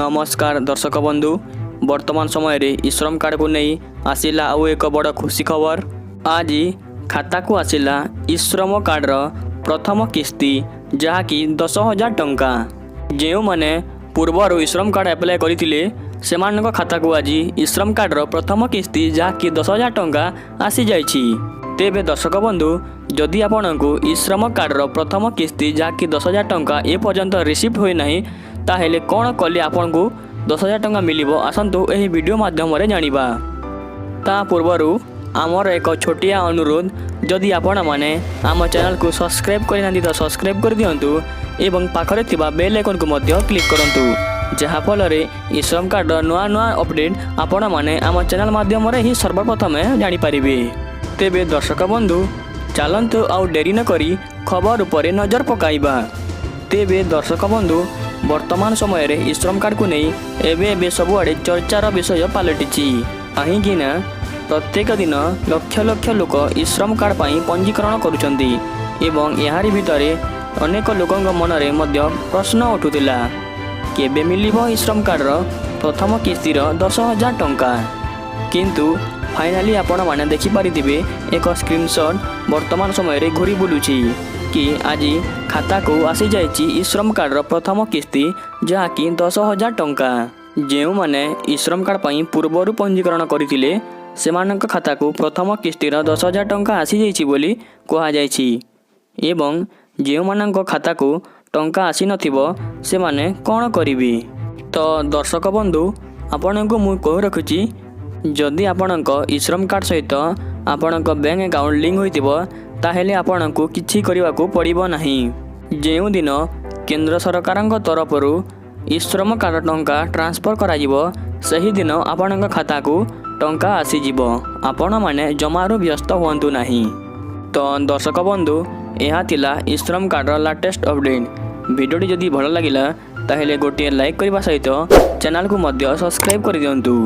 नमस्कार दर्शक बंधु वर्तमान समय रे श्रम कार्ड को नहीं आसिला आउ एक बड़ खुशी खबर। आज खाता को आसिला श्रम कार्ड रो प्रथम किस्ती जहाँकि 10,000 टंका। जो मैंने पूर्वर श्रम कार्ड अप्लाई करथिले सेमानक खाता को आज श्रम कार्ड रो प्रथम किस्ती जहाँकि 10,000 टंका आसी जाइछि। तेबे दर्शक बंधु जदि आपनकु श्रम कार्ड रो प्रथम किस्ती जहाँकि 10,000 टंका ए पर्यंत रिसीव होई नाही ताहेले कौन कले आपनकु 10,000 टंका मिलिबो आसंतु एही वीडियो माध्यम रे जानिबा। ता पूर्वरु आमर एक छोटिया अनुरोध, जदि आपण माने आम चैनल को सब्सक्राइब करि नांदी तो सब्सक्राइब कर दियंतु एवं पाखरे थिबा बेल आइकन को मध्य क्लिक करंतु जहा फल रे श्रम कार्ड नुआ नुआ अपडेट आपण माने आम चैनल माध्यम रे ही सर्वप्रथम जानि पारिबे। तेबे दर्शक बंधु चलंतु आउ देरी न करी खबर उपरे नजर पकाइबा। तेबे दर्शक बंधु वर्तमान समय रे श्रम कार्ड को नहीं एबे सबुआड़े चर्चार विषय पलटिछि। कहीं प्रत्येक दिन लक्ष लक्ष लोक श्रम कार्ड पाई पंजीकरण करुछंती एवं यारी भितरे अनेक लोकंग मनरे मध्य प्रश्न उठुतिला केबे मिलिबो श्रम कार्ड रो प्रथम किस्तीर 10,000 टंका। किंतु फाइनाली आपण माने देखि पारिथिबे एक स्क्रीनशॉट वर्तमान समय रे घुरी बुलुछि कि आज खाता को आसी जाइछि श्रम कार्ड रो प्रथम किस्ती जहाँकि 10,000 टंका। जेउ माने श्रम कार्ड पाई पूर्वरु पंजीकरण करिथिले सेमानक खाता को प्रथम किस्तीर 10,000 टंका आसी जाइछि बोली कहा जाइछि एवं जेउ मानक खाता को टंका आसी नथिबो से माने कोन करिबि। तो दर्शक बंधु आपनको मु कह रखुछि जदि आपनक श्रम कार्ड सहित आपनक बैंक अकाउंट लिंक होइतिबो ताहेले आपनकु किछि करिवाकु पड़िबो नाही। जेउ दिन केंद्र सरकारक तरफरु श्रम कार्ड टंका ट्रांसफर कराजिबो सही दिन आपनक खाता को टंका आसी जिवो। आपण माने जमारू व्यस्त हुअंतु नाही। तो दर्शक बंधु यह थिला श्रम कार्ड लेटेस्ट अपडेट। वीडियोटी जदि भल लागिला ताहेले गोटे लाइक करबा सहित चैनल को मध्य सब्सक्राइब कर दियंतु।